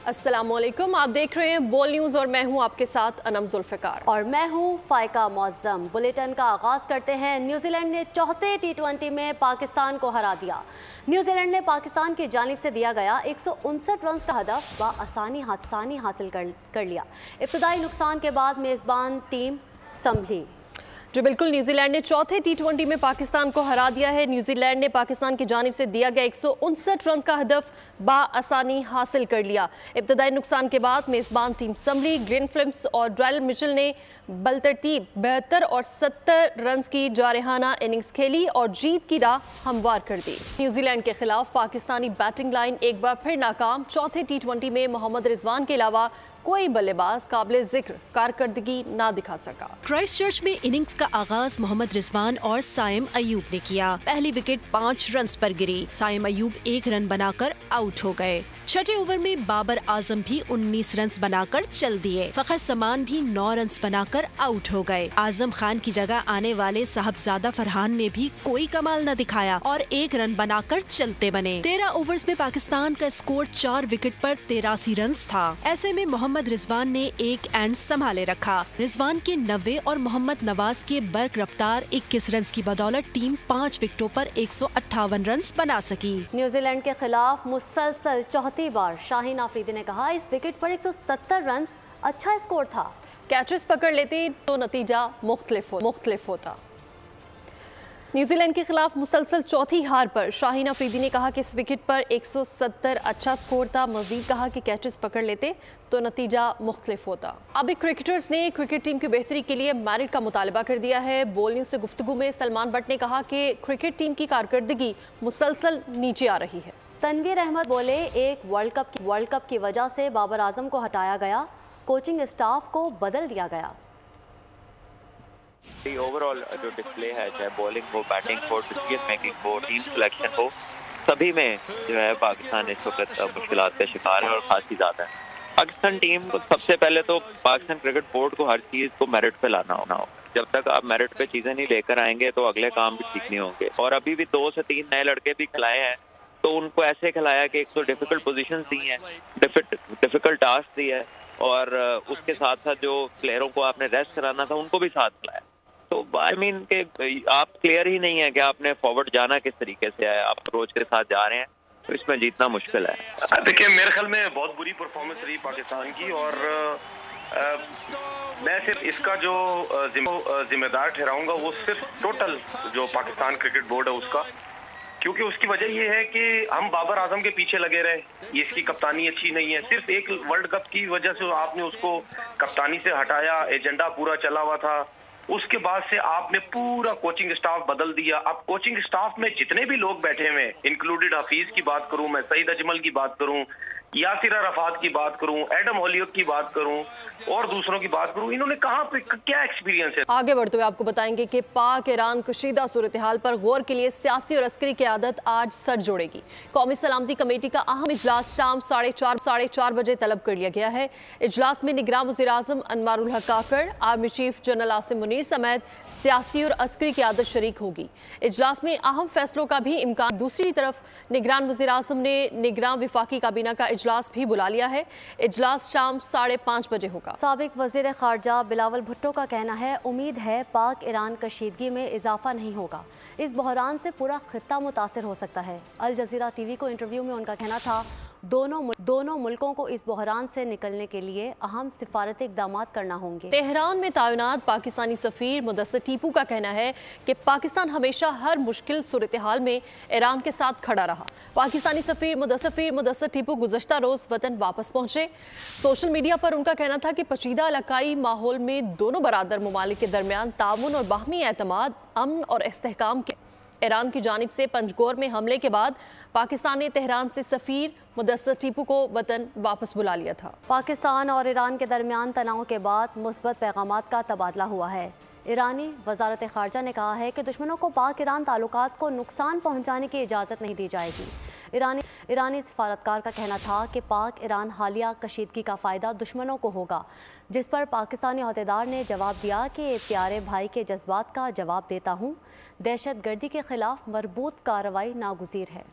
अस्सलामुअलैकुम, आप देख रहे हैं बोल न्यूज़ और मैं हूं आपके साथ अनम जुल्फ़िकार और मैं हूं फाइका मौज़म। बुलेटिन का आगाज़ करते हैं। न्यूजीलैंड ने चौथे T20 में पाकिस्तान को हरा दिया। न्यूजीलैंड ने पाकिस्तान की जानिब से दिया गया 159 रन का हदफ बआसानी हासिल कर लिया। इब्तदाई नुकसान के बाद मेज़बान टीम संभली। जो बिल्कुल न्यूजीलैंड ने चौथे T20 में पाकिस्तान को हरा दिया है। न्यूजीलैंड ने पाकिस्तान की जानिब से दिया गया 159 रन का हदफ बआसानी हासिल कर लिया। इब्तदाई नुकसान के बाद मेज़बान टीम संभली। ग्रीन फिल्म्स और ड्राइल मिचेल ने बलतरतीब 72 और 70 रन की जारहाना इनिंग्स खेली और जीत की राह हमवार कर दी। न्यूजीलैंड के खिलाफ पाकिस्तानी बैटिंग लाइन एक बार फिर नाकाम। चौथे T20 में मोहम्मद रिजवान के अलावा कोई बल्लेबाज काबिल जिक्र कारकर्दगी ना दिखा सका। क्राइस्टचर्च में इनिंग्स का आगाज मोहम्मद रिजवान और साइम अयूब ने किया। पहली विकेट 5 रन पर गिरी। साइम अयूब 1 रन बनाकर आउट हो गए। छठे ओवर में बाबर आजम भी 19 रन बनाकर चल दिए। फखर समान भी 9 रन बनाकर आउट हो गए। आजम खान की जगह आने वाले साहबजादा फरहान ने भी कोई कमाल न दिखाया और 1 रन बनाकर चलते बने। 13 ओवर्स में पाकिस्तान का स्कोर 4 विकेट पर 83 रन था। ऐसे में मोहम्मद रिजवान ने एक एंड संभाले रखा। रिजवान के 90 और मोहम्मद नवाज के बर्क रफ्तार 21 रन की बदौलत टीम 5 विकेटों पर 158 रन बना सकी। न्यूजीलैंड के खिलाफ मुसलसल चौथी बार शाहीन आफरीदी ने कहा, इस विकेट पर 170 रन अच्छा स्कोर था। कैचेस पकड़ लेते तो नतीजा मुख्तलिफ होता। न्यूजीलैंड के खिलाफ मुसलसल चौथी हार पर शाहीन अफरीदी ने कहा कि इस विकेट पर 170 अच्छा स्कोर था। मजीद कहा कि कैचेस पकड़ लेते तो नतीजा मुख्तलिफ होता। अब क्रिकेटर्स ने क्रिकेट टीम की बेहतरी के लिए मेरिट का मुतालबा कर दिया है। बोल न्यूज़ से गुफ्तगू में सलमान बट ने कहा कि क्रिकेट टीम की कारकर्दगी मुसलसल नीचे आ रही है। तनवीर अहमद बोले, एक वर्ल्ड कप की वजह से बाबर आजम को हटाया गया, कोचिंग स्टाफ को बदल दिया गया। ओवरऑल जो डिस्प्ले है, चाहे बॉलिंग हो, बैटिंग हो, डिसीजन मेकिंग हो, टीम सिलेक्शन हो, सभी में जो है पाकिस्तान इस वक्त मुश्किलात का शिकार है और खासी ज़्यादा है। पाकिस्तान टीम को सबसे पहले तो पाकिस्तान क्रिकेट बोर्ड को हर चीज़ को मेरिट पे लाना होगा। जब तक आप मेरिट पे चीज़ें नहीं लेकर आएंगे तो अगले काम भी ठीक नहीं होंगे। और अभी भी 2 से 3 नए लड़के भी खिलाए हैं, तो उनको ऐसे खिलाया कि एक तो डिफिकल्ट पोजीशंस दी हैं, डिफिकल्ट टास्क दी है, और उसके साथ साथ जो प्लेयरों को आपने रेस्ट कराना था उनको भी साथ खिलाया। तो आई मीन के आप क्लियर ही नहीं है कि आपने फॉरवर्ड जाना किस तरीके से है। आप अप्रोच के साथ जा रहे हैं तो इसमें जीतना मुश्किल है। देखिए, मेरे ख्याल में बहुत बुरी परफॉर्मेंस रही पाकिस्तान की, और मैं सिर्फ इसका जो जिम्मेदार ठहराऊंगा वो सिर्फ टोटल जो पाकिस्तान क्रिकेट बोर्ड है उसका, क्योंकि उसकी वजह ये है कि हम बाबर आजम के पीछे लगे रहे। इसकी कप्तानी अच्छी नहीं है। सिर्फ एक वर्ल्ड कप की वजह से आपने उसको कप्तानी से हटाया, एजेंडा पूरा चला हुआ था। उसके बाद से आपने पूरा कोचिंग स्टाफ बदल दिया। अब कोचिंग स्टाफ में जितने भी लोग बैठे हुए, इंक्लूडेड हफीज की बात करूं, मैं सईद अजमल की बात करूं, यासिर अरफात की बात करूं, एडम होलियक की बात करूं और दूसरों की बात करूं, इन्होंने कहां पे क्या एक्सपीरियंस है। आगे बढ़ते हुए आपको बताएंगे कि पाक ईरान कशीदा सूरत हाल पर गौर के लिए सियासी और अस्करी क़यादत आज सर जोड़ेगी। कौमी सलामती कमेटी का अहम इजलास शाम 4:30 बजे तलब कर लिया गया है। इजलास में निगरान वज़ीर आज़म Anwarul Haq Kakar, army chief general Asim Munir समेत सियासी और अस्करी क़यादत शरीक होगी। इजलास में अहम फैसलों का भी इम्कान। दूसरी तरफ निगरान वज़ीर आज़म ने निगरान विफाकी काबीना का इजलास भी बुला लिया है। इजलास शाम 5:30 बजे होगा। साबिक वज़ीर ख़ारजा बिलावल भुट्टो का कहना है, उम्मीद है पाक ईरान कशीदगी में इजाफा नहीं होगा। इस बहरान से पूरा खित्ता मुतासिर हो सकता है। अल जज़ीरा टीवी को इंटरव्यू में उनका कहना था, दोनों मुल्कों को इस बहरान से निकलने के लिए अहम सिफारती इक़दामात करना होंगे। तेहरान में तैनात पाकिस्तानी सफ़ीर मुदस्सर टीपू का कहना है कि पाकिस्तान हमेशा हर मुश्किल सूरत हाल में ईरान के साथ खड़ा रहा। पाकिस्तानी सफ़ीर मुदस्सर टीपू गुज़श्ता रोज़ वतन वापस पहुंचे। सोशल मीडिया पर उनका कहना था कि पेचीदा इलाकाई माहौल में दोनों बरादर ममालिक के दरमियान ताउन और बाहमी एतमाद, अमन और इस्तेहकाम के ईरान की जानिब से पंजगोर में हमले के बाद पाकिस्तान ने तेहरान से सफ़ीर मुदस्सर टीपू को वतन वापस बुला लिया था। पाकिस्तान और ईरान के दरमियान तनाव के बाद मुस्बत पैगामात का तबादला हुआ है। ईरानी वजारत ख़ारजा ने कहा है कि दुश्मनों को पाक ईरान ताल्लुकात को नुकसान पहुँचाने की इजाज़त नहीं दी जाएगी। ईरानी सफारतकार का कहना था कि पाक ईरान हालिया कशीदगी का फ़ायदा दुश्मनों को होगा, जिस पर पाकिस्तानी अहदेदार ने जवाब दिया कि प्यारे भाई के जज्बात का जवाब देता हूँ, दहशत गर्दी के खिलाफ मरबूत कार्रवाई नागुज़ीर है।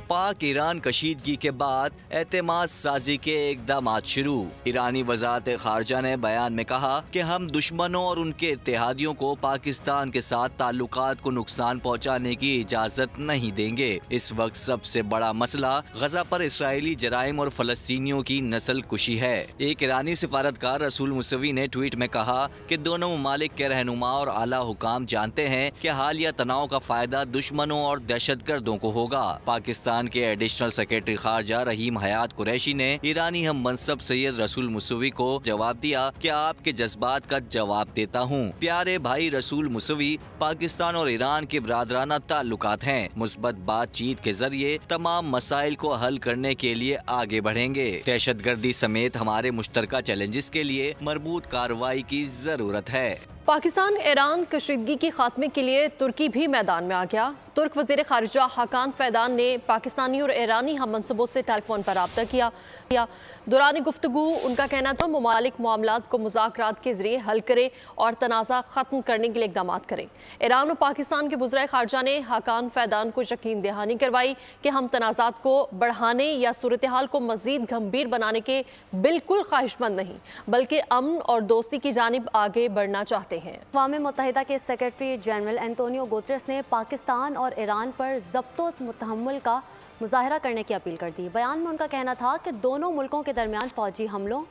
पाक ईरान कशीदगी के बाद एतमाद साजी के इकदाम शुरू। ईरानी वजारत खारजा ने बयान में कहा कि हम दुश्मनों और उनके इत्तेहादियों को पाकिस्तान के साथ ताल्लुकात को नुकसान पहुँचाने की इजाज़त नहीं देंगे। इस वक्त सबसे बड़ा मसला गजा पर इसराइली जराइम और फलस्तीनियों की नस्ल कुशी है। एक ईरानी सिफारतकार रसूल मुसवी ने ट्वीट में कहा कि दोनों ममालिक के रहनुमा और आला हुकाम जानते हैं कि हालिया तनाव का फायदा दुश्मनों और दहशतगर्दों को होगा। पाकिस्तान के एडिशनल सेक्रेटरी खारजा रहीम हयात कुरैशी ने ईरानी हम मनसब सैयद रसूल मुसवी को जवाब दिया कि आपके जज्बात का जवाब देता हूँ। प्यारे भाई रसूल मुसवी, पाकिस्तान और ईरान के बरादराना ताल्लुकात हैं। मुस्बत बातचीत के जरिए तमाम मसाइल को हल करने के लिए आगे बढ़ेंगे। दहशतगर्दी समेत हमारे मुश्तरका चैलेंजेस के लिए मरबूत कार्रवाई की जरूरत है। पाकिस्तान ईरान कशीदगी के खात्मे के लिए तुर्की भी मैदान में आ गया। तुर्क वज़ीर ख़ारिजा हाकान फैदान ने पाकिस्तानी और ईरानी हम मनसबों से टेलीफोन पर रब्ता किया। दौरान गुफ्तगू उनका कहना था ममालिक मामलात को मुज़ाकरात के जरिए हल करे और तनाज़ा ख़त्म करने के लिए इक़दाम करें। ईरान और पाकिस्तान के वज़ीर ख़ारिजा ने हाकान फैदान को यकीन दहानी करवाई कि हम तनाज़ात को बढ़ाने या सूरत हाल को मज़ीद गंभीर बनाने के बिल्कुल ख्वाहिशमंद नहीं, बल्कि अमन और दोस्ती की जानिब आगे बढ़ना चाहते हैं। अक़वाम मुत्तहिदा के सेक्रेटरी जनरल एंटोनियो गुतरेस ने पाकिस्तान और ईरान पर ज़ब्तो मुतहम्मुल का मुज़ाहरा करने की अपील कर दी। बयान में उनका कहना था कि दोनों मुल्कों के दरमियान फ़ौजी हमलों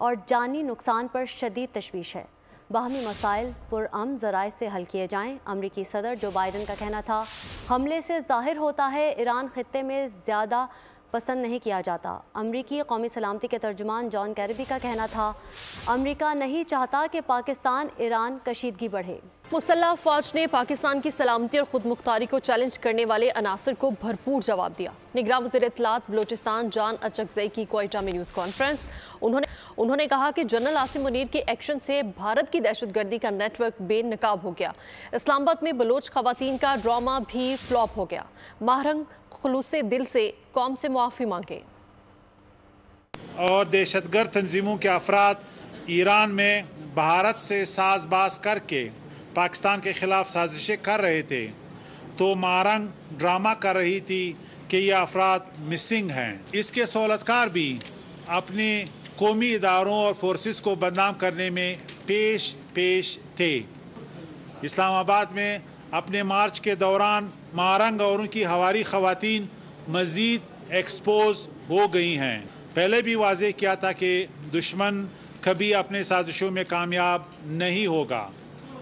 और जानी नुकसान पर शदीद तशवीश है। बाहमी मसाइल पुरअमन ज़राए से हल किए जाएँ। अमरीकी सदर जो बाइडन का कहना था हमले से ज़ाहिर होता है ईरान खित्ते में ज़्यादा पसंद नहीं किया जाता। अमरीकी कौमी सलामती के तर्जुमान जॉन कैरबी का कहना था अमरीका नहीं चाहता कि पाकिस्तान ईरान कशीदगी बढ़े। मुसल्लह फ़ौज ने पाकिस्तान की सलामती और खुद मुख्तारी को चैलेंज करने वाले अनासर को भरपूर जवाब दिया। निगरान वज़ीर इत्तलात बलूचिस्तान जान अचकज़ई की क्वेटा में न्यूज़ कॉन्फ्रेंस। उन्होंने कहा कि जनरल आसिम मुनीर के एक्शन से भारत की दहशतगर्दी का नेटवर्क बेनकाब हो गया। इस्लामाबाद में बलोच खवातीन का ड्रामा भी फ्लॉप हो गया। महरंग खुलूसे दिल से कौम से मुआफ़ी मांगे। और दहशतगर्द तंजीमों के अफराद ईरान में भारत से साजबाज करके पाकिस्तान के खिलाफ साजिशें कर रहे थे, तो मारंग ड्रामा कर रही थी कि ये अफराद मिसिंग हैं। इसके सहूलतकार भी अपने कौमी इदारों और फोर्सेस को बदनाम करने में पेश थे। इस्लामाबाद में अपने मार्च के दौरान मारंग और उनकी हवारी खवातीन मज़ीद एक्सपोज हो गई हैं। पहले भी वाज़ेह किया था कि दुश्मन कभी अपने साजिशों में कामयाब नहीं होगा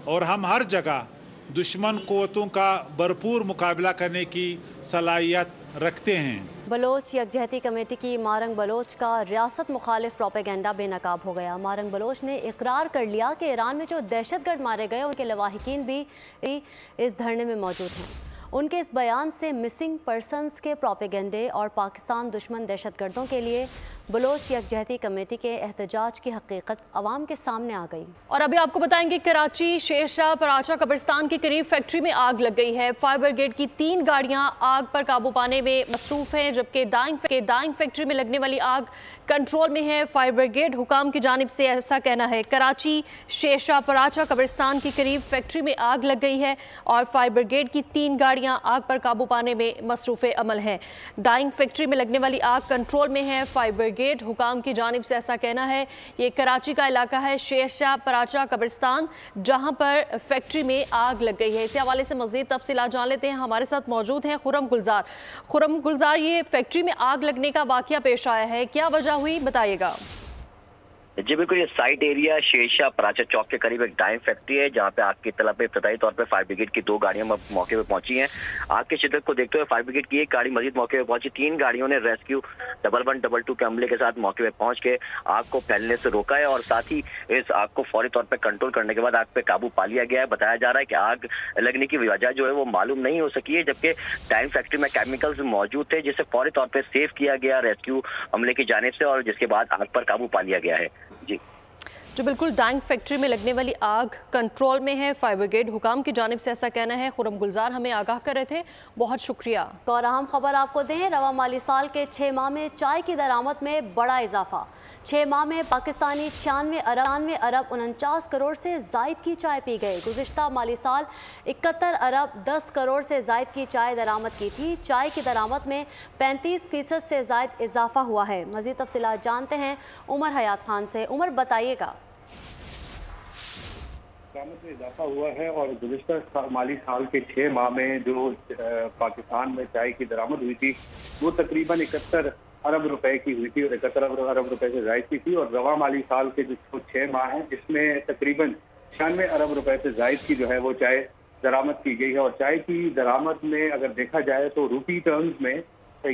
और हम हर जगह दुश्मन क़ुव्वतों का भरपूर मुकाबला करने की सलाहियत रखते हैं। बलोच यकजहती कमेटी की मारंग बलोच का रियासत मुखालिफ प्रोपेगेंडा बेनकाब हो गया। मारंग बलोच ने इकरार कर लिया कि ईरान में जो दहशतगर्द मारे गए उनके लवाहिकीन भी इस धरने में मौजूद हैं। उनके इस बयान से मिसिंग पर्सनस के प्रोपेगेंडे और पाकिस्तान दुश्मन दहशतगर्दों के लिए बलोच यकजहती कमेटी के एहतजाज की हकीकत अवाम के सामने आ गई। और अभी आपको बताएंगे कराची शेरशाह पराचा कब्रिस्तान के करीब फैक्ट्री में आग लग गई है। फायर ब्रिगेड की 3 गाड़ियां आग पर काबू पाने में मसरूफ हैं, जबकि डाइंग फैक्ट्री में लगने वाली आग कंट्रोल में है। फायर ब्रिगेड हुकाम की जानिब से ऐसा कहना है। कराची शेरशाह पराचा कब्रिस्तान के करीब फैक्ट्री में आग लग गई है और फायर ब्रिगेड की 3 गाड़ियां आग पर काबू पाने में मसरूफ अमल है। डाइंग फैक्ट्री में लगने वाली आग कंट्रोल में है। फायर ब्रिगेड हुकाम की जानिब से ऐसा कहना है। ये कराची का इलाका है शेरशाह पराचा कब्रिस्तान, जहां पर फैक्ट्री में आग लग गई है। इसी हवाले से मज़ीद तफसीलात जान लेते हैं। हमारे साथ मौजूद हैं खुरम गुलजार। ये फैक्ट्री में आग लगने का वाकया पेश आया है, क्या वजह हुई, बताइएगा। जी बिल्कुल, ये साइट एरिया शेरशाह पराचा चौक के करीब एक डाइंग फैक्ट्री है, जहां पे आग की इत्तला पे इब्तदाई तौर पे फायर ब्रिगेड की 2 गाड़ियां मौके पे पहुंची हैं। आग की शिद्दत को देखते हुए फायर ब्रिगेड की 1 गाड़ी मजीद मौके पे पहुंची। 3 गाड़ियों ने रेस्क्यू 1112 के अमले के साथ मौके पे पहुंच के आग को फैलने से रोका है और साथ ही इस आग को फौरी तौर पर कंट्रोल करने के बाद आग पे काबू पा लिया गया है। बताया जा रहा है कि आग लगने की वजह जो है वो मालूम नहीं हो सकी है, जबकि डाइंग फैक्ट्री में केमिकल्स मौजूद थे जिसे फौरी तौर पर सेव किया गया रेस्क्यू अमले की जानिब से और जिसके बाद आग पर काबू पा लिया गया है। जी जो बिल्कुल डांग फैक्ट्री में लगने वाली आग कंट्रोल में है। फायर ब्रिगेड हुकाम की जानिब से ऐसा कहना है। खुरम गुलजार हमें आगाह कर रहे थे, बहुत शुक्रिया। तो और अहम खबर आपको दें, रवा माली साल के 6 माह में चाय की दरामद में बड़ा इजाफा। 6 माह में पाकिस्तानी 96 अरब 49 करोड़ से जायद की चाय पी गए। गुज़िश्ता माली साल 71 अरब 10 करोड़ से जायद की चाय दरामद की थी। चाय की दरामद में 35% से जायद इजाफा हुआ है। मज़ीद तफसीलात जानते हैं उमर हयात खान से। उमर, बताइएगा। दरामद में इजाफा हुआ है और गुज़िश्ता माली साल के 6 माह में जो पाकिस्तान में चाय की दरामद हुई थी वो तकरीबन 71 अरब रुपए की हुई थी और 71 अरब रुपए से जायद की थी। और रवा माली साल के जो 6 माह हैं इसमें तकरीबन 96 अरब रुपए से जायद की जो है वो चाय दरामद की गई है। और चाय की दरामद में अगर देखा जाए तो रूपी टर्म्स में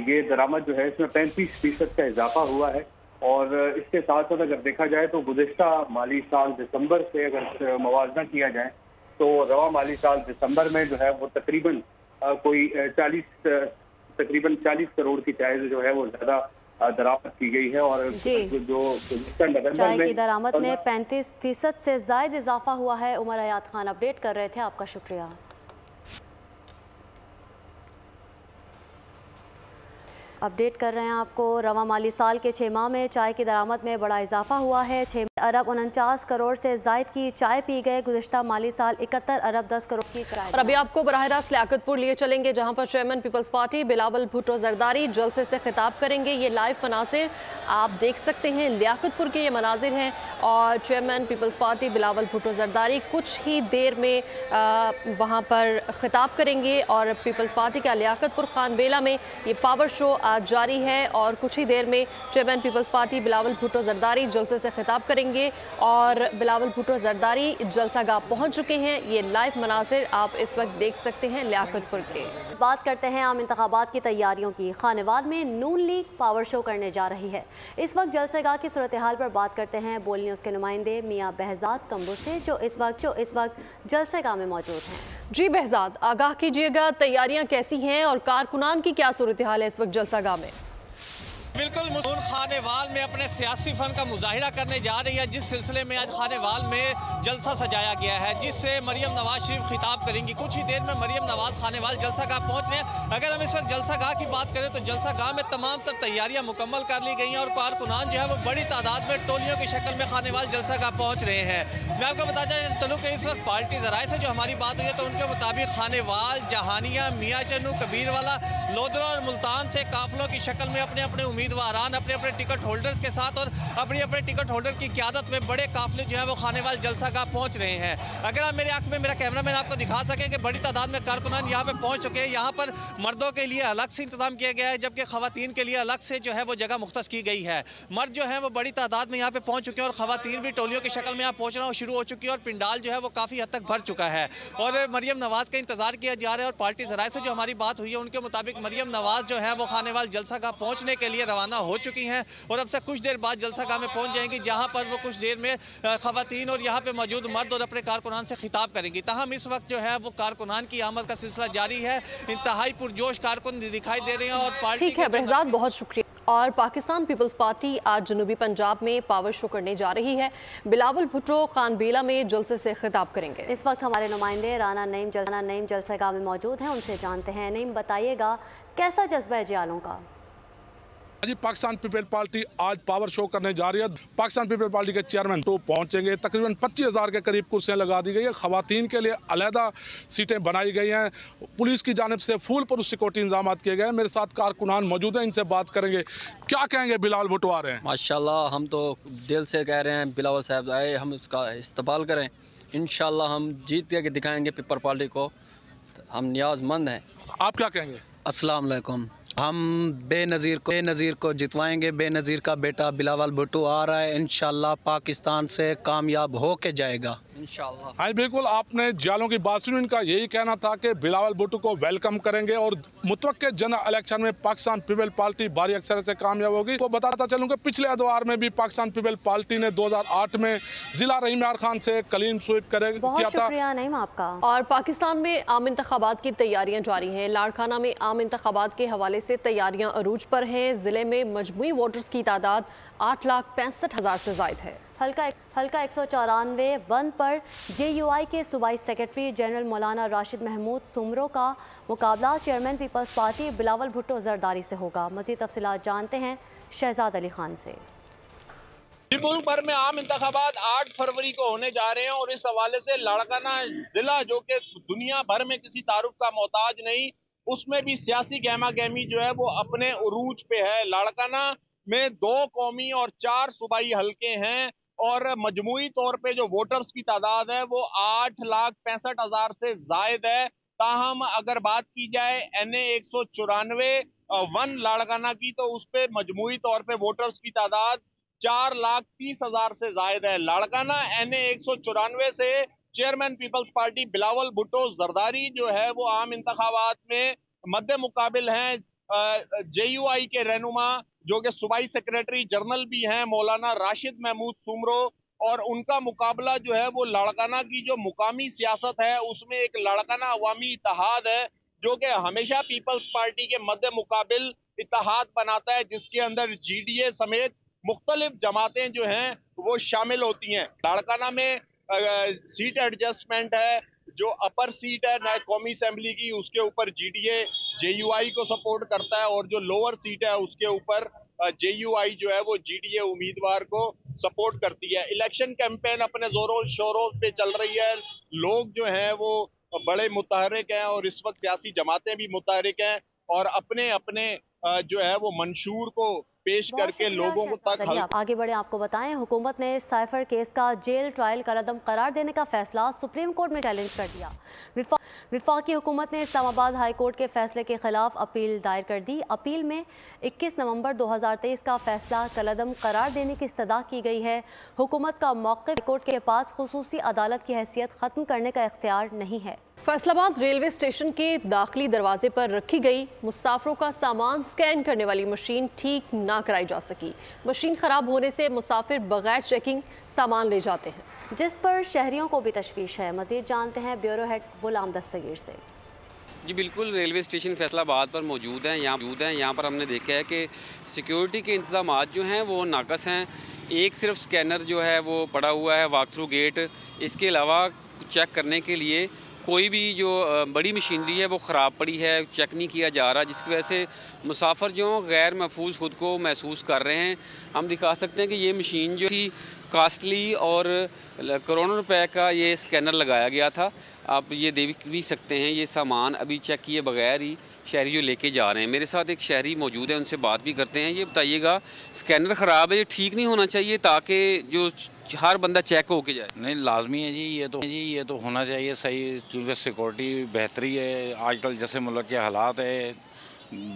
ये दरामद जो है इसमें 35% का इजाफा हुआ है। और इसके साथ साथ अगर देखा जाए तो गुज़िश्ता माली साल दिसंबर से अगर मुवाजना किया जाए तो रवा माली साल दिसंबर में जो है वो तकरीबन 40 करोड़ की चाय जो है वो ज्यादा दरामद की गई है। और जो चाय की दरामद में 35% से ज्यादा इजाफा हुआ है। उमर हयात खान अपडेट कर रहे थे, आपका शुक्रिया। अपडेट कर रहे हैं आपको। रवा माली साल के 6 माह में चाय की दरामद में बड़ा इजाफा हुआ है। 6 अरब 49 करोड़ से जायद की चाय पी गए। गुज़िश्ता माली साल 71 अरब 10 करोड़ की किराया। और अभी आपको बराह रास्त लियाकतपुर लिए चलेंगे, जहां पर चेयरमैन पीपल्स पार्टी बिलावल भुट्टो जरदारी जलसे से खिताब करेंगे। ये लाइव मनाजिर आप देख सकते हैं, लियाकतपुर के ये मनाजिर हैं। और चेयरमैन पीपल्स पार्टी बिलावल भुट्टो जरदारी कुछ ही देर में वहाँ पर खिताब करेंगे। और पीपल्स पार्टी का लियाकतपुर खानबेला में ये पावर शो आज जारी है। और कुछ ही देर में चेयरमैन पीपल्स पार्टी बिलावल भुट्टो जरदारी जलसे से खिताब करेंगे। और बिलावल भुट्टो जरदारी जलसागाह पहुंच चुके हैं। ये लाइव मनासिर आप इस वक्त देख सकते हैं लियाकतपुर के। बात करते हैं आम इंतखाबात की तैयारियों की। खानेवाद में नून लीग पावर शो करने जा रही है। इस वक्त जलसेगाह की सूरत हाल पर बात करते हैं बोल न्यूज़ के नुमाइंदे मियाँ बहजाद कम्बो से, जो इस वक्त जलसेगाह में मौजूद हैं। जी बहजाद, आगाह कीजिएगा, तैयारियां कैसी हैं और कारकुनान की क्या सूरत हाल है इस वक्त जलसागाह में? बिल्कुल, मुसून खानेवाल में अपने सियासी फन का मुजाहिरा करने जा रही है, जिस सिलसिले में आज खानेवाल में जलसा सजाया गया है, जिससे मरियम नवाज शरीफ खिताब करेंगी। कुछ ही देर में मरियम नवाज खानेवाल जलसागाह पहुंच रहे हैं। अगर हम इस वक्त जलसागाह की बात करें तो जलसागाह में तमाम तर तैयारियां मुकम्मल कर ली गई हैं और कारकुनान जो है वो बड़ी तादाद में टोलियों की शक्ल में खानेवाल जलसागाह पहुँच रहे हैं। मैं आपको बताता चलूँ कि इस वक्त पार्टी ज़राए से जो हमारी बात हुई है तो उनके मुताबिक खानेवाल, जहानिया, मियाँ चन्नू, कबीरवाला, लोधरा और मुल्तान से काफिलों की शक्ल में अपने अपने उम्मीदवारान अपने अपने टिकट होल्डर्स के साथ और अपने अपने टिकट होल्डर की क़यादत में बड़े काफिले जो है वो खानेवाल जलसागाह पहुंच रहे हैं। अगर आप मेरे आंख में मेरा कैमरामैन आपको दिखा सके कि बड़ी तादाद में कारकुनान यहाँ पे पहुंच चुके हैं। यहाँ पर मर्दों के लिए अलग से इंतजाम किया गया है, जबकि खवातीन के लिए अलग से जो है वो जगह मुख्तस की गई है। मर्द जो है वो बड़ी तादाद में यहाँ पे पहुँच चुके हैं और खवातीन भी टोलियों की शक्ल में यहाँ पहुँचना शुरू हो चुकी है और पिंडाल जो है वो काफ़ी हद तक भर चुका है और मरियम नवाज का इंतजार किया जा रहा है। और पार्टी ज़राए से जो हमारी बात हुई है उनके मुताबिक मरियम नवाज जो है वो खानेवाल जलसागाह पहुँचने के लिए रवाना हो चुकी हैं और अब से कुछ देर बाद जलसागाह में पहुंच जाएंगी, जहां पर वो कुछ देर में खवातीन और यहां पे मौजूद मर्द और अपने कारकुनान से खिताब करेंगी। ताहम इस वक्त जो है वो कारकुनान की आमद का सिलसिला जारी है। इंतहाई पुरजोश कारकुन दिखाई दे रहे हैं और पार्टी ठीक है बहजाद, बहुत शुक्रिया। और पाकिस्तान पीपल्स पार्टी आज जनूबी पंजाब में पावर शो करने जा रही है। बिलावल भुट्टो खानबेला में जलसे से खिताब करेंगे। इस वक्त हमारे नुमाइंदे राना नईम जलसागाह में मौजूद हैं, उनसे जानते हैं। नईम, बताइएगा कैसा जज्बा है जियालों का? जी, पाकिस्तान पीपल्स पार्टी आज पावर शो करने जा रही है। पाकिस्तान पीपल्स पार्टी के चेयरमैन तो पहुंचेंगे। तकरीबन 25,000 के करीब कुर्सियां लगा दी गई है। खवातीन के लिए अलहदा सीटें बनाई गई हैं। पुलिस की जानिब से फुल पुलिस सिक्योरिटी इंतजाम किए गए हैं। मेरे साथ कारकुनान मौजूद हैं, इनसे बात करेंगे। क्या कहेंगे बिलावल भुट्टो आ रहे हैं? माशाल्लाह, हम तो दिल से कह रहे हैं बिलावल साहब आए, हम उसका इस्तकबाल करें। इंशाल्लाह हम जीत के दिखाएंगे पीपल पार्टी को, हम न्याज़मंद हैं। आप क्या कहेंगे? अस्सलाम वालेकुम। हम बेनज़ीर को जितवाएंगे। बेनज़ीर का बेटा बिलावल भुट्टो आ रहा है, इंशाल्लाह पाकिस्तान से कामयाब हो के जाएगा इंशाल्लाह। हाँ बिल्कुल, आपने जियालों की बात सुनी। इनका यही कहना था कि बिलावल भुट्टो को वेलकम करेंगे और मुतवक्के जनरल इलेक्शन में पाकिस्तान पीपल्स पार्टी भारी अक्सर से कामयाब होगी। तो बताता चलूँगा पिछले अदवार में भी पाकिस्तान पीपल्स पार्टी ने 2008 में जिला रहीम यार खान से कलीन स्वीप किया था। नहीं आपका। और पाकिस्तान में आम इंतखाबात की तैयारियां जारी हैं। लाड़काना में आम इंतखाबात के हवाले से तैयारियां अरूज पर हैं। जिले में मजमूई वोटर्स की तादाद 8,65,000 से ज़ायद है। हल्का 194 पर JUI के सूबाई सेक्रेटरी जनरल मौलाना राशिद महमूद सुमरो का मुकाबला चेयरमैन पीपल्स पार्टी बिलावल भुट्टो जरदारी से होगा। मज़ीद तफसीलात जानते हैं शहजाद अली खान से। मुल्क भर में आम इंतखाबात 8 फरवरी को होने जा रहे हैं और इस हवाले से लाड़काना जिला जो कि दुनिया भर में किसी तारुफ का मोहताज नहीं, उसमें भी सियासी गहमा गहमी जो है वो अपने उरूज पे है। लाड़काना में 2 कौमी और 4 सूबाई हलके हैं और मजमूई तौर पे जो वोटर्स की तादाद है वो 8,65,000 से जायद है। ताहम अगर बात की जाए NA 194 1 लाड़काना की तो उस पे मजमूई तौर पे वोटर्स की तादाद 4,30,000 से जायद है। लाड़काना NA 194 से चेयरमैन पीपल्स पार्टी बिलावल भुट्टो जरदारी जो है वो आम इंतखाबात में मद्दे मुकाबिल हैं JUI के रहनुमा जो कि सूबाई सेक्रेटरी जनरल भी हैं मौलाना राशिद महमूद सुमरो, और उनका मुकाबला जो है वो लाड़काना की जो मुकामी सियासत है उसमें एक लाड़काना अवामी इत्तेहाद है जो कि हमेशा पीपल्स पार्टी के मद्दे मुकाबिल इत्तेहाद बनाता है, जिसके अंदर GDA समेत मुख्तलिफ जमातें जो हैं वो शामिल होती हैं। लाड़काना में सीट एडजस्टमेंट है, जो अपर सीट है नए कौमी असेंबली की उसके ऊपर GDA JUI को सपोर्ट करता है और जो लोअर सीट है उसके ऊपर JUI जो है वो GDA उम्मीदवार को सपोर्ट करती है। इलेक्शन कैंपेन अपने जोरों शोरों पे चल रही है, लोग जो हैं वो बड़े मुतहरिक हैं और इस वक्त सियासी जमातें भी मुतहरिक हैं और अपने अपने जो है वो मंशूर को पेश करके लोगों को तक आगे बढ़े। आपको बताएं, हुकूमत ने साइफर केस का जेल ट्रायल का रदम करार देने का फैसला सुप्रीम कोर्ट में चैलेंज कर दिया। विफाकी हुकूमत ने इस्लामाबाद हाई कोर्ट के फैसले के खिलाफ अपील दायर कर दी। अपील में 21 नवंबर 2023 का फैसला कलअदम करार देने की सदा की गई है। हुकूमत का मौक़िफ़ कोर्ट के पास खुसूसी अदालत की हैसियत ख़त्म करने का इख्तियार नहीं है। फैसलाबाद रेलवे स्टेशन के दाखिली दरवाजे पर रखी गई मुसाफिरों का सामान स्कैन करने वाली मशीन ठीक ना कराई जा सकी। मशीन खराब होने से मुसाफिर बगैर चेकिंग सामान ले जाते हैं, जिस पर शहरियों को भी तशवीश है। मजीद जानते हैं ब्यूरो हेड गुलाम दस्तगीर से। जी बिल्कुल, रेलवे स्टेशन फैसलाबाद पर मौजूद हैं। यहाँ पर हमने देखा है कि सिक्योरिटी के इंतजाम जो हैं वो नाकस हैं। एक सिर्फ स्कैनर जो है वो पड़ा हुआ है वॉक थ्रू गेट, इसके अलावा चेक करने के लिए कोई भी जो बड़ी मशीनरी है वो ख़राब पड़ी है, चेक नहीं किया जा रहा, जिसकी वजह से मुसाफिर जो गैर महफूज खुद को महसूस कर रहे हैं। हम दिखा सकते हैं कि ये मशीन जो थी कास्टली और करोड़ों रुपए का ये स्कैनर लगाया गया था। आप ये देख भी सकते हैं, ये सामान अभी चेक किए बगैर ही शहरी जो लेके जा रहे हैं। मेरे साथ एक शहरी मौजूद है, उनसे बात भी करते हैं। ये बताइएगा, स्कैनर ख़राब है, ये ठीक नहीं होना चाहिए ताकि जो हर बंदा चेक होके जाए? नहीं, लाजमी है जी, ये तो होना चाहिए सही, क्योंकि सिक्योरिटी बेहतरी है। आजकल जैसे मुल्क के हालात है,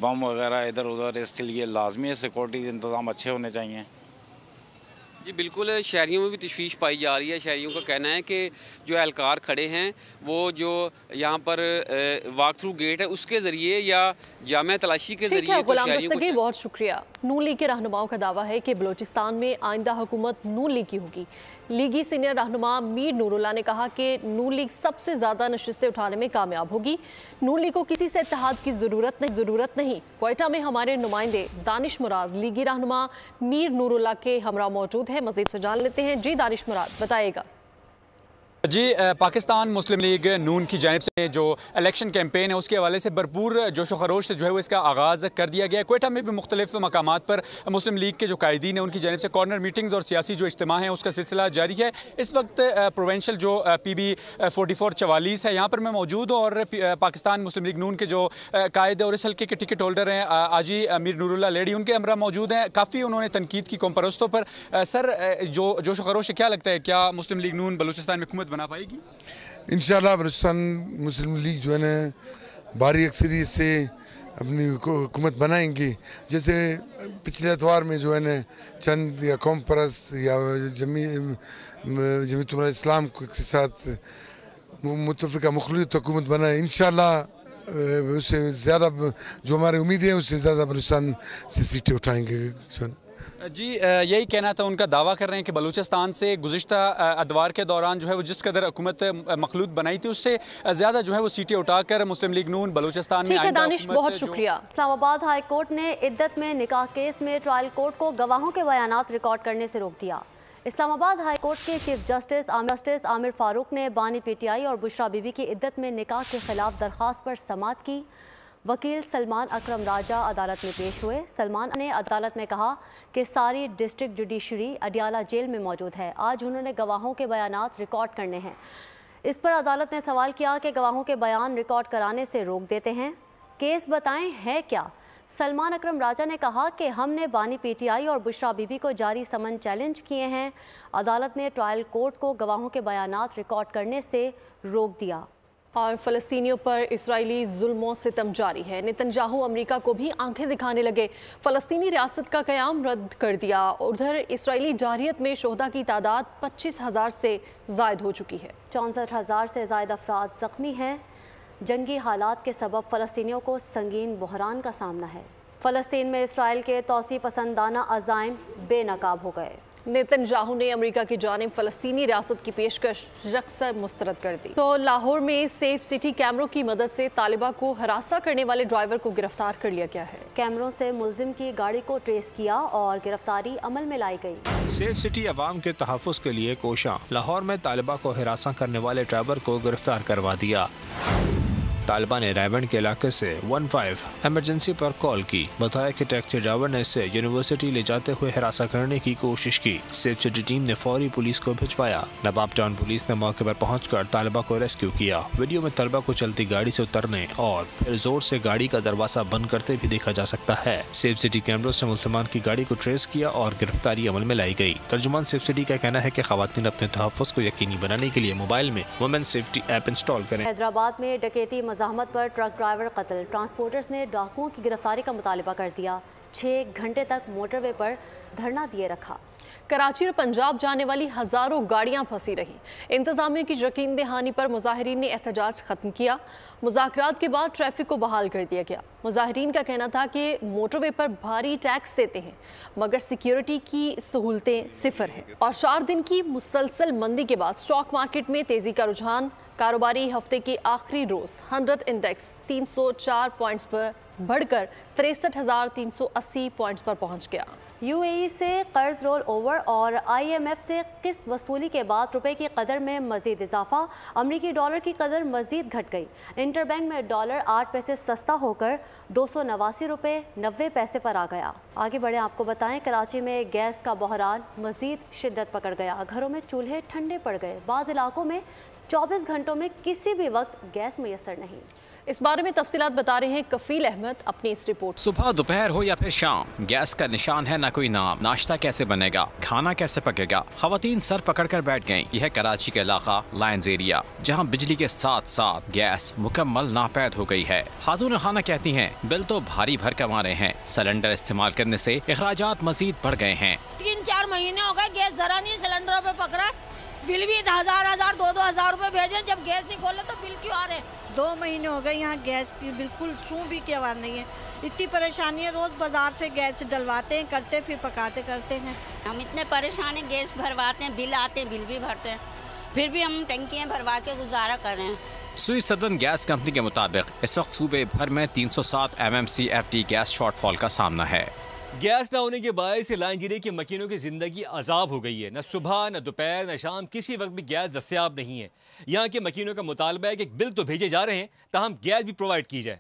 बम वगैरह इधर उधर, इसके लिए लाजमी है सिक्योरिटी के इंतज़ाम अच्छे होने चाहिए। जी बिल्कुल, शहरियों में भी तशवीश पाई जा रही है। शहरियों का कहना है कि जो एहलकार खड़े हैं वो जो यहाँ पर वॉक थ्रू गेट है उसके ज़रिए या जामे तलाशी के ज़रिए तो शहरियों को। बहुत शुक्रिया। नून लीग के रहनुमाओं का दावा है कि बलूचिस्तान में आइंदा हुकूमत नून लीग की होगी। लीगी सीनियर रहनुमा मीर नूरुल्लाह ने कहा कि नून लीग सबसे ज़्यादा नशिस्तें उठाने में कामयाब होगी। नून लीग को किसी से इत्तेहाद की ज़रूरत नहीं। क्वेटा में हमारे नुमाइंदे दानिश मुराद लीगी रहनुमा मीर नूरुल्लाह के हमरा मौजूद है। मज़ीद से जान लेते हैं। जी दानिश मुराद, बताइएगा। जी, पाकिस्तान मुस्लिम लीग नून की जानिब से जो इलेक्शन कैंपेन है उसके हवाले से भरपूर जोश व खरोश से जो है वो इसका आगाज़ कर दिया गया है। क्वेटा में भी मुख्तलिफ मकामात पर मुस्लिम लीग के जो कायदीन हैं उनकी जानिब से कॉर्नर मीटिंग्स और सियासी जो इज्तिमा है उसका सिलसिला जारी है। इस वक्त प्रोवेंशल जो PB 4444 है यहाँ पर मैं मौजूद हूँ और पाकिस्तान मुस्लिम लीग नून के जो कायद और इस हल्के के टिकट होल्डर हैं आजी मीर नूरुल्लाह लेडी, उनके हमरा मौजूद हैं। काफ़ी उन्होंने तनकीद की कौम परस्तों पर। सर, जो जोश व खरोश क्या लगता है, क्या मुस्लिम लीग नून बलूचिस्तान में हुकूमत बना पाएगी? इंशाअल्लाह बलूचिस्तान मुस्लिम लीग जो है ना भारी अक्सरियत से अपनी हुकूमत बनाएंगी। जैसे पिछले एतवार में जो है ना चंद या कौम परस्त या जमीयत इस्लाम के साथ मुत्तफ़िका मुख़लित हुकूमत बनाए। इंशाअल्लाह उससे ज़्यादा जो हमारी उम्मीद है उससे ज़्यादा बलूचिस्तान से सीटें उठाएंगे। जी, यही कहना था। उनका दावा कर रहे हैं कि बलूचिस्तान से गुज़िश्ता अदवार के दौरान जो है वो जिस कदर हुकूमत मखलूत बनाई थी उससे ज़्यादा जो है वो सीटें उठाकर मुस्लिम लीग नून बलूचिस्तान में। दानिश, बहुत शुक्रिया। इस्लामाबाद हाई कोर्ट ने इद्दत में निकाह केस में ट्रायल कोर्ट को गवाहों के बयानात रिकॉर्ड करने से रोक दिया। इस्लामाबाद हाई कोर्ट के चीफ जस्टिस आमिर फारूक ने बानी पीटीआई और बुशरा बीबी की इद्दत में निकाह के खिलाफ दरख्वास्त पर समाअत की। वकील सलमान अकरम राजा अदालत में पेश हुए। सलमान ने अदालत में कहा कि सारी डिस्ट्रिक्ट जुडिशरी अडियाला जेल में मौजूद है। आज उन्होंने गवाहों के बयानात रिकॉर्ड करने हैं। इस पर अदालत ने सवाल किया कि गवाहों के बयान रिकॉर्ड कराने से रोक देते हैं, केस बताएं है क्या। सलमान अकरम राजा ने कहा कि हमने बानी पीटीआई और बुशरा बीबी को जारी समन चैलेंज किए हैं। अदालत ने ट्रायल कोर्ट को गवाहों के बयानात रिकॉर्ड करने से रोक दिया। और फ़लस्तीनियों पर इस्राएली जुल्मों सितम जारी है। नेतन्याहू अमेरिका को भी आंखें दिखाने लगे, फ़लस्तीनी रियासत का क़याम रद्द कर दिया। उधर इस्राएली जारहियत में शोहदा की तादाद 25,000 से ज़ायद हो चुकी है। 64,000 से ज़ायद अफराद ज़ख्मी हैं। जंगी हालात के सबब फ़लस्तीनियों को संगीन बहरान का सामना है। फ़लस्तीन में इसराइल के तौसी पसंदाना अज़ाइम बेनकाब हो गए। नेतन्याहू ने अमेरिका की जानिब फ़लस्तीनी रियासत की पेशकश यकसा मुस्तरद कर दी। तो लाहौर में सेफ सिटी कैमरों की मदद से तालिबा को हरासा करने वाले ड्राइवर को गिरफ्तार कर लिया गया है। कैमरों से मुलजिम की गाड़ी को ट्रेस किया और गिरफ्तारी अमल में लाई गई। सेफ सिटी अवाम के तहफ़्फ़ुज़ के लिए कोशां। लाहौर में तालिबा को हरासा करने वाले ड्राइवर को गिरफ्तार करवा दिया। तालिबान ने रायबंड के इलाके से 15 इमरजेंसी पर कॉल की। बताया कि टैक्सी ड्राइवर ने इसे यूनिवर्सिटी ले जाते हुए हिरासा करने की कोशिश की। सेफ सिटी टीम ने फौरी पुलिस को भिजवाया। नवाब टाउन पुलिस ने मौके पर पहुंचकर तालिबा को रेस्क्यू किया। वीडियो में तालिबा को चलती गाड़ी से उतरने और फिर जोर से गाड़ी का दरवाजा बंद करते भी देखा जा सकता है। सेफ सिटी कैमरों से मुसलमान की गाड़ी को ट्रेस किया और गिरफ्तारी अमल में लाई गई। तर्जुमान सेफ सिटी का कहना है कि खवातीन अपने तहफ़्फ़ुज़ को यकीनी बनाने के लिए मोबाइल में वुमेन सेफ्टी ऐप इंस्टॉल करें। हैदराबाद में डकैती मज़ाहमत पर ट्रक ड्राइवर कत्ल। ट्रांसपोर्टर्स ने डाकुओं की गिरफ्तारी का मुतालिबा कर दिया। 6 घंटे तक मोटरवे पर धरना दिए रखा। कराची और पंजाब जाने वाली हजारों गाड़ियां फंसी रही। इंतजामिया की यकीन दहानी पर मुजाहिरीन ने एहतजाज खत्म किया। मुज़ाकरात के बाद ट्रैफिक को बहाल कर दिया गया। मुजाहिरीन का कहना था कि मोटरवे पर भारी टैक्स देते हैं मगर सिक्योरिटी की सहूलतें सिफर है। और 4 दिन की मुसलसल मंदी के बाद स्टॉक मार्केट में तेजी का रुझान। कारोबारी हफ्ते के आखिरी रोज 100 इंडेक्स 304 पॉइंट्स पर बढ़कर 63,380 पॉइंट्स पर पहुंच गया। यूएई से कर्ज रोल ओवर और आईएमएफ से किस्त वसूली के बाद रुपए की कदर में मजीद इजाफा। अमरीकी डॉलर की कदर मजीद घट गई। इंटरबैंक में डॉलर 8 पैसे सस्ता होकर 289 रुपये 90 पैसे पर आ गया। आगे बढ़े आपको बताएं, कराची में गैस का बहरान मजीद शिद्दत पकड़ गया। घरों में चूल्हे ठंडे पड़ गए। बाज़ इलाकों में 24 घंटों में किसी भी वक्त गैस मुयसर नहीं। इस बारे में तफसीलात बता रहे हैं कफील अहमद अपनी इस रिपोर्ट। सुबह दोपहर हो या फिर शाम, गैस का निशान है ना कोई नाम। नाश्ता कैसे बनेगा, खाना कैसे पकेगा, खवातीन सर पकड़कर बैठ गईं। यह है कराची का इलाका लायंस एरिया, जहां बिजली के साथ साथ गैस मुकम्मल नापैद हो गई है। खातून खाना कहती हैं बिल तो भारी भर कमा रहे हैं। सिलेंडर इस्तेमाल करने से अखराजात मजीद बढ़ गए हैं। 3-4 महीने हो गए गैस जरा नहीं सिलेंडरों पे पकड़ा। बिल भी 1000 2,000 रुपए भेजे, जब गैस नहीं खोले तो बिल क्यों आ रहे। 2 महीने हो गए यहाँ गैस की बिल्कुल सूं भी की आवाज़ नहीं है। इतनी परेशानी है, रोज़ बाजार से गैस डलवाते हैं, करते फिर पकाते करते हैं। हम इतने परेशान हैं, गैस भरवाते हैं, बिल आते हैं, बिल भी भरते हैं, फिर भी हम टंकियाँ भरवा के गुजारा कर रहे हैं। सुई सदन गैस कंपनी के मुताबिक इस वक्त सूबे भर में 307 MMCFD गैस शॉर्टफॉल का सामना है। गैस न होने के बायस लाइनगिरी की मकीनों की ज़िंदगी अजाब हो गई है। न सुबह न दोपहर न शाम किसी वक्त भी गैस दस्तयाब नहीं है। यहाँ के मकीनों का मुतालबा है कि बिल तो भेजे जा रहे हैं, ताहम गैस भी प्रोवाइड की जाए।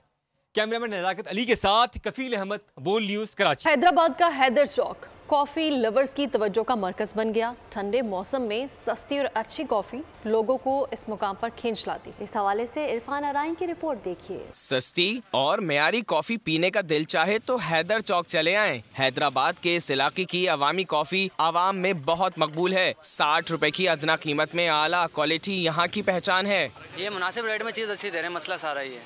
कैमरामैन नज़ाकत अली के साथ कफील अहमद, बोल न्यूज़, कराची। हैदराबाद का हैदर चौक कॉफ़ी लवर्स की तवज्जो का मरकज़ बन गया। ठंडे मौसम में सस्ती और अच्छी कॉफ़ी लोगों को इस मुकाम पर खींच लाती। इस हवाले से इरफान अराइन की रिपोर्ट देखिए। सस्ती और मेयारी कॉफ़ी पीने का दिल चाहे तो हैदर चौक चले आएं। हैदराबाद के इस इलाके की अवामी कॉफ़ी आवाम में बहुत मकबूल है। 60 रुपए की अदना कीमत में आला क्वालिटी यहाँ की पहचान है। ये मुनासिब रेट में चीज़ अच्छी दे रहे हैं, मसला सारा ये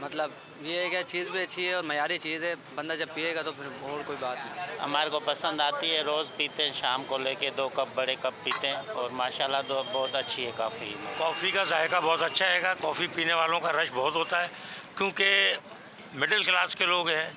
मतलब ये है कि चीज़ भी अच्छी है और मयारी चीज़ है। बंदा जब पिएगा तो फिर और कोई बात नहीं। हमारे को पसंद आती है, रोज़ पीते हैं, शाम को लेके 2 कप बड़े कप पीते हैं और माशाल्लाह तो बहुत अच्छी है कॉफ़ी। कॉफ़ी का जायका बहुत अच्छा है। कॉफ़ी पीने वालों का रश बहुत होता है क्योंकि मिडिल क्लास के लोग हैं,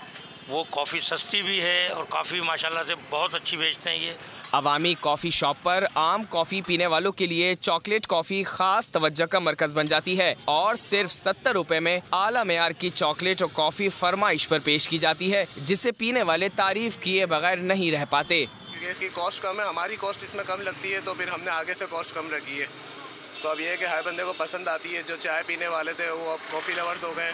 वो कॉफ़ी सस्ती भी है और कॉफ़ी माशाल्लाह से बहुत अच्छी बेचते हैं। ये अवामी कॉफ़ी शॉप पर आम कॉफ़ी पीने वालों के लिए चॉकलेट कॉफ़ी खास तवज्जो का मरकज बन जाती है और सिर्फ 70 रुपए में आला मेयार की चॉकलेट और कॉफ़ी फरमाइश पर पेश की जाती है, जिसे पीने वाले तारीफ किए बगैर नहीं रह पाते। क्योंकि इसकी कॉस्ट कम है, हमारी कॉस्ट इसमें कम लगती है, तो फिर हमने आगे से कॉस्ट कम रखी है। तो अब ये है कि हर बंदे को पसंद आती है। जो चाय पीने वाले थे वो अब कॉफ़ी लवर्स हो गए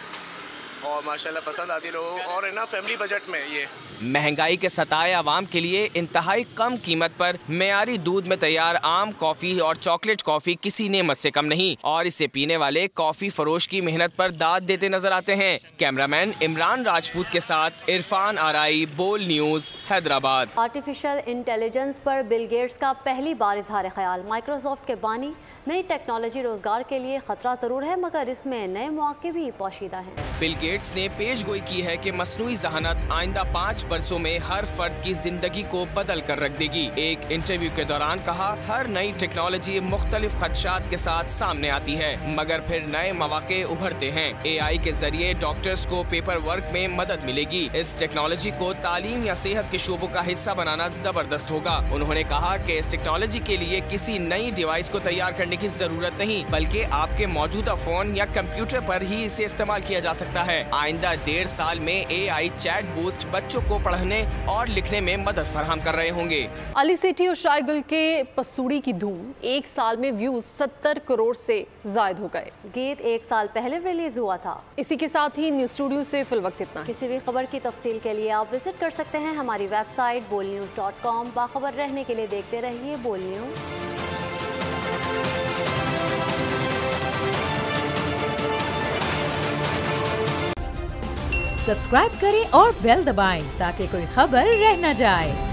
और माशाल्लाह पसंद आती है लोगों को। और है ना फैमिली बजट में ये महंगाई के सताए आवाम के लिए इंतहाई कम कीमत पर मेयारी दूध में तैयार आम कॉफी और चॉकलेट कॉफी किसी नेमत से कम नहीं, और इसे पीने वाले कॉफी फरोश की मेहनत पर दाद देते नजर आते हैं। कैमरामैन इमरान राजपूत के साथ इरफान आराई, बोल न्यूज, हैदराबाद। आर्टिफिशियल इंटेलिजेंस पर बिल गेट्स का पहली बार इजहार ख्याल। माइक्रोसॉफ्ट के बानी, नई टेक्नोलॉजी रोजगार के लिए खतरा जरूर है, मगर इसमें नए मौके भी पोशीदा हैं। बिल गेट्स ने पेशगोई की है कि मसनूई जहानत आइंदा 5 बरसों में हर फर्द की जिंदगी को बदल कर रख देगी। एक इंटरव्यू के दौरान कहा, हर नई टेक्नोलॉजी मुख्तलिफ खदशात के साथ सामने आती है, मगर फिर नए मौके उभरते हैं। AI के जरिए डॉक्टर्स को पेपर वर्क में मदद मिलेगी। इस टेक्नोलॉजी को तालीम या सेहत के शोबों का हिस्सा बनाना जबरदस्त होगा। उन्होंने कहा कि इस टेक्नोलॉजी के लिए किसी नई डिवाइस को तैयार करने की जरूरत नहीं, बल्कि आपके मौजूदा फोन या कंप्यूटर पर ही इसे इस्तेमाल किया जा सकता है। आइंदा 1.5 साल में AI चैट बूस्ट बच्चों को पढ़ने और लिखने में मदद फराहम कर रहे होंगे। अली सेठी और शाय गुल के पसूड़ी की धूम, 1 साल में व्यूज 70 करोड़ से जायद हो गए। गीत 1 साल पहले रिलीज हुआ था। इसी के साथ ही न्यूज स्टूडियो से फिल वक्त इतना। किसी भी खबर की तफसील के लिए आप विजिट कर सकते हैं हमारी वेबसाइट bolnews.com। बाखबर रहने के लिए देखते रहिए बोल न्यूज। सब्सक्राइब करें और बेल दबाएं ताकि कोई खबर रह न जाए।